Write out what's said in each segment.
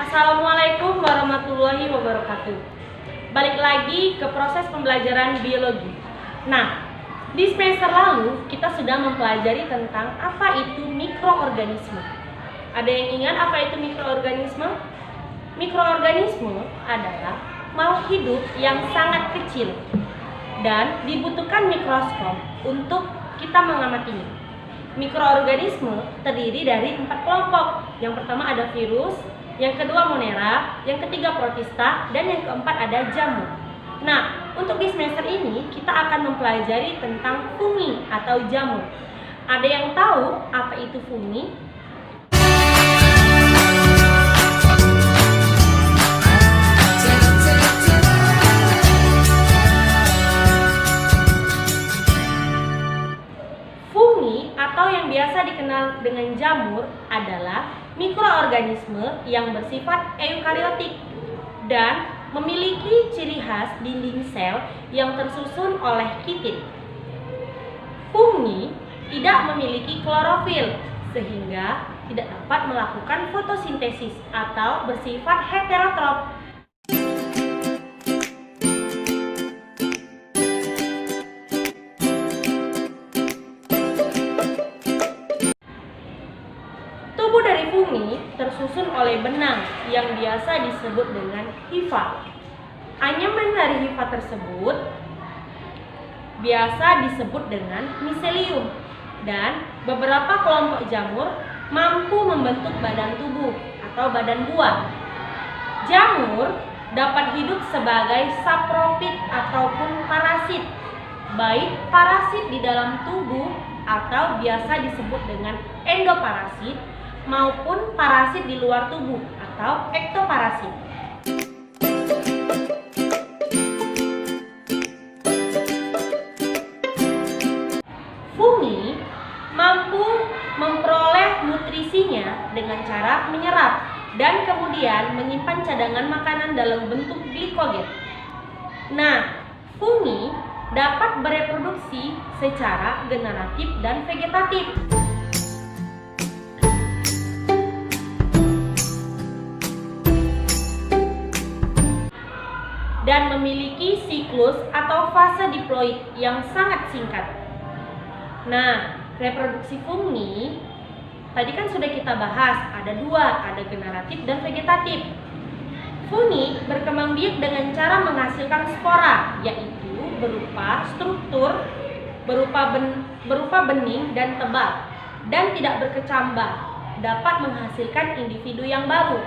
Assalamualaikum warahmatullahi wabarakatuh. Balik lagi ke proses pembelajaran biologi. Nah, di semester lalu kita sudah mempelajari tentang apa itu mikroorganisme. Ada yang ingat apa itu mikroorganisme? Mikroorganisme adalah makhluk hidup yang sangat kecil dan dibutuhkan mikroskop untuk kita mengamatinya. Mikroorganisme terdiri dari 4 kelompok. Yang pertama ada virus, yang kedua monera, yang ketiga protista, dan yang keempat ada jamur. Nah, untuk di semester ini kita akan mempelajari tentang fungi atau jamur. Ada yang tahu apa itu fungi? Fungi atau yang biasa dikenal dengan jamur adalah mikroorganisme yang bersifat eukariotik dan memiliki ciri khas dinding sel yang tersusun oleh kitin. Fungi tidak memiliki klorofil sehingga tidak dapat melakukan fotosintesis atau bersifat heterotrof. Tubuh dari fungi tersusun oleh benang yang biasa disebut dengan hifa. Anyaman dari hifa tersebut biasa disebut dengan miselium, dan beberapa kelompok jamur mampu membentuk badan tubuh atau badan buah. Jamur dapat hidup sebagai saprofit ataupun parasit, baik parasit di dalam tubuh atau biasa disebut dengan endoparasit, maupun parasit di luar tubuh atau ektoparasit. Fungi mampu memperoleh nutrisinya dengan cara menyerap dan kemudian menyimpan cadangan makanan dalam bentuk glikogen. Nah, fungi dapat bereproduksi secara generatif dan vegetatif. Dan memiliki siklus atau fase diploid yang sangat singkat. Nah, reproduksi fungi tadi kan sudah kita bahas, ada dua, ada generatif dan vegetatif. Fungi berkembang biak dengan cara menghasilkan spora, yaitu berupa struktur berupa bening dan tebal dan tidak berkecambah, dapat menghasilkan individu yang baru.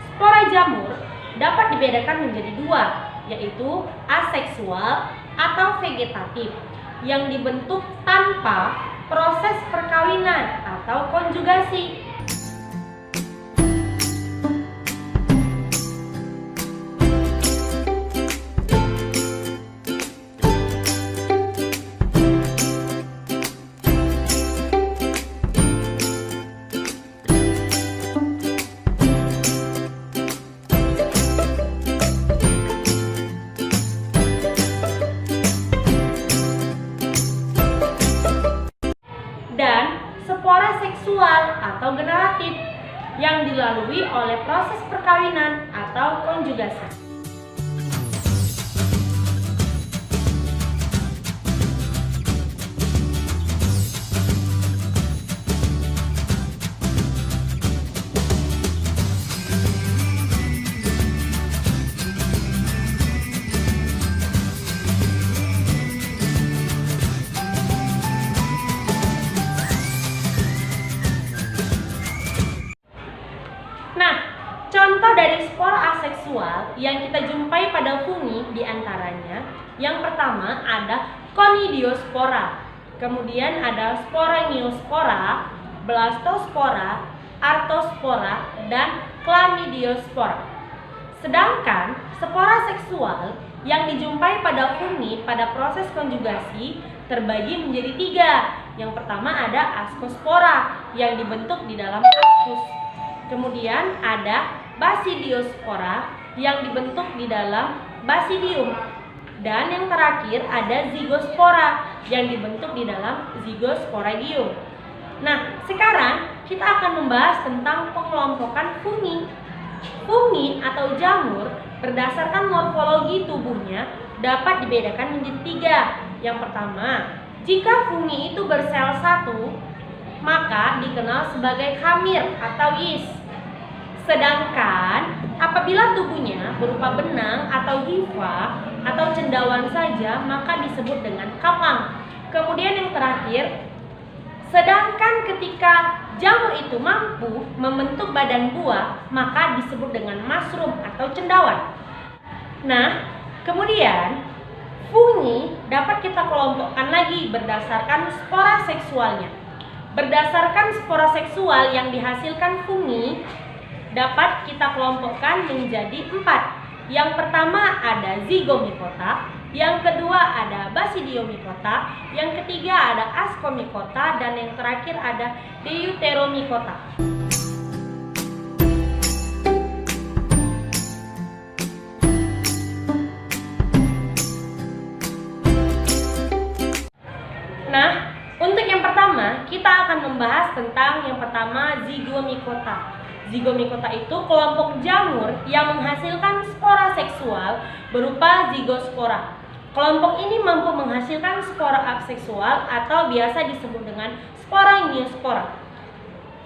Spora jamur dapat dibedakan menjadi dua, yaitu aseksual atau vegetatif yang dibentuk tanpa proses perkawinan atau konjugasi. Dan spora seksual atau generatif yang dilalui oleh proses perkawinan atau konjugasi. Contoh dari spora aseksual yang kita jumpai pada fungi diantaranya, yang pertama ada Conidiospora, kemudian ada Sporangiosspora, Blastospora, Artospora, dan Chlamydiospora. Sedangkan spora seksual yang dijumpai pada fungi pada proses konjugasi terbagi menjadi 3. Yang pertama ada Ascospora yang dibentuk di dalam ascus. Kemudian ada Basidiospora yang dibentuk di dalam basidium. Dan yang terakhir ada Zygospora yang dibentuk di dalam Zygosporidium. Nah, sekarang kita akan membahas tentang pengelompokan fungi. fungi atau jamur berdasarkan morfologi tubuhnya dapat dibedakan menjadi 3. Yang pertama, jika fungi itu bersel satu, maka dikenal sebagai khamir atau yeast. Sedangkan apabila tubuhnya berupa benang atau hifa atau cendawan saja, maka disebut dengan kapang. Kemudian yang terakhir, sedangkan ketika jamur itu mampu membentuk badan buah, maka disebut dengan mushroom atau cendawan. Nah, kemudian fungi dapat kita kelompokkan lagi berdasarkan spora seksualnya. Berdasarkan spora seksual yang dihasilkan fungi dapat kita kelompokkan menjadi 4. Yang pertama ada zygomicota, yang kedua ada basidiomycota, yang ketiga ada ascomycota, dan yang terakhir ada deuteromycota. Nah, untuk yang pertama kita akan membahas tentang yang pertama zygomicota. Zygomicota itu kelompok jamur yang menghasilkan spora seksual berupa zygospora. Kelompok ini mampu menghasilkan spora aseksual atau biasa disebut dengan sporangiosspora.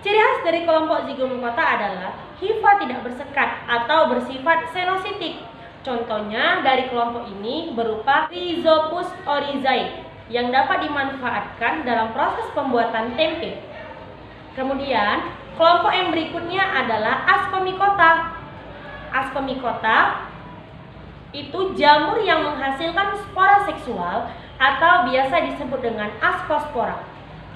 Ciri khas dari kelompok zygomicota adalah hifa tidak bersekat atau bersifat senositik. Contohnya dari kelompok ini berupa Rhizopus oryzae yang dapat dimanfaatkan dalam proses pembuatan tempe. Kemudian kelompok yang berikutnya adalah ascomycota. Ascomycota itu jamur yang menghasilkan spora seksual atau biasa disebut dengan ascospora.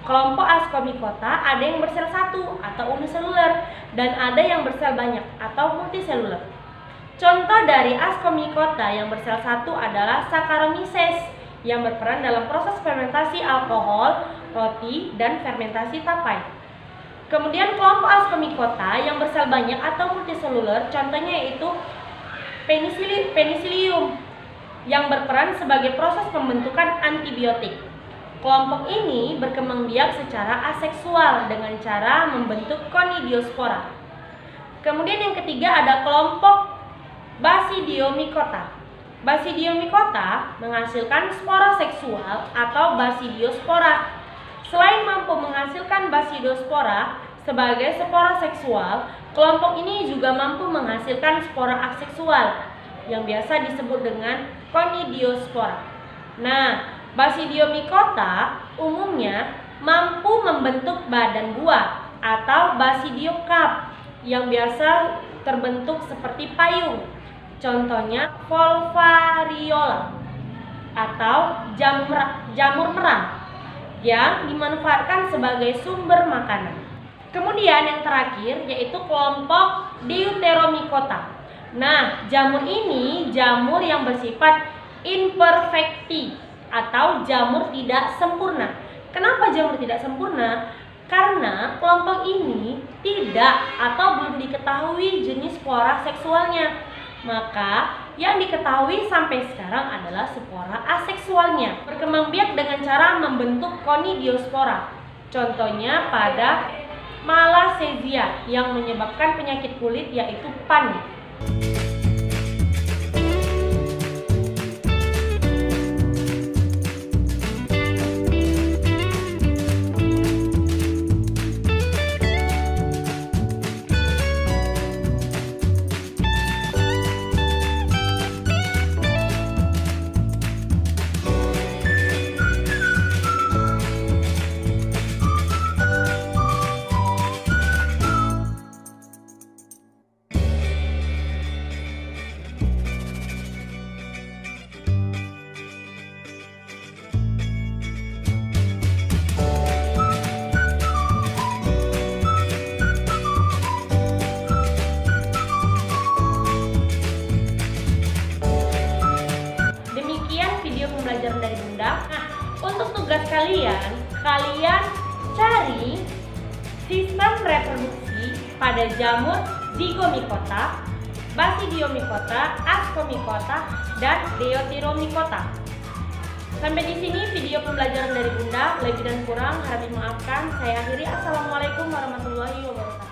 Kelompok ascomycota ada yang bersel satu atau uniseluler dan ada yang bersel banyak atau multiseluler. Contoh dari ascomycota yang bersel satu adalah Saccharomyces yang berperan dalam proses fermentasi alkohol, roti, dan fermentasi tapai. Kemudian kelompok ascomycota yang bersel banyak atau multiseluler contohnya yaitu Penicillium yang berperan sebagai proses pembentukan antibiotik. Kelompok ini berkembang biak secara aseksual dengan cara membentuk conidiospora. Kemudian yang ketiga ada kelompok Basidiomycota. Basidiomycota menghasilkan spora seksual atau basidiospora. Selain mampu menghasilkan basidiospora sebagai spora seksual, kelompok ini juga mampu menghasilkan spora aseksual yang biasa disebut dengan conidiospora. Nah, Basidiomycota umumnya mampu membentuk badan buah atau basidiokarp yang biasa terbentuk seperti payung. Contohnya Volvariola atau jamur merang yang dimanfaatkan sebagai sumber makanan. Kemudian yang terakhir yaitu kelompok Deuteromycota. Nah, jamur ini jamur yang bersifat imperfecti atau jamur tidak sempurna. Kenapa jamur tidak sempurna? Karena kelompok ini tidak atau belum diketahui jenis spora seksualnya. Maka yang diketahui sampai sekarang adalah spora aseksualnya. Berkembang biak dengan cara membentuk conidiospora. Contohnya pada Malassezia yang menyebabkan penyakit kulit yaitu PAN. Pembelajaran dari Bunda. Nah, untuk tugas kalian cari sistem reproduksi pada jamur Zygomicota, Basidiomycota, Ascomycota, dan Deuteromycota. Sampai di sini video pembelajaran dari Bunda. Lebih dan kurang harap dimaafkan. Saya akhiri. Assalamualaikum warahmatullahi wabarakatuh.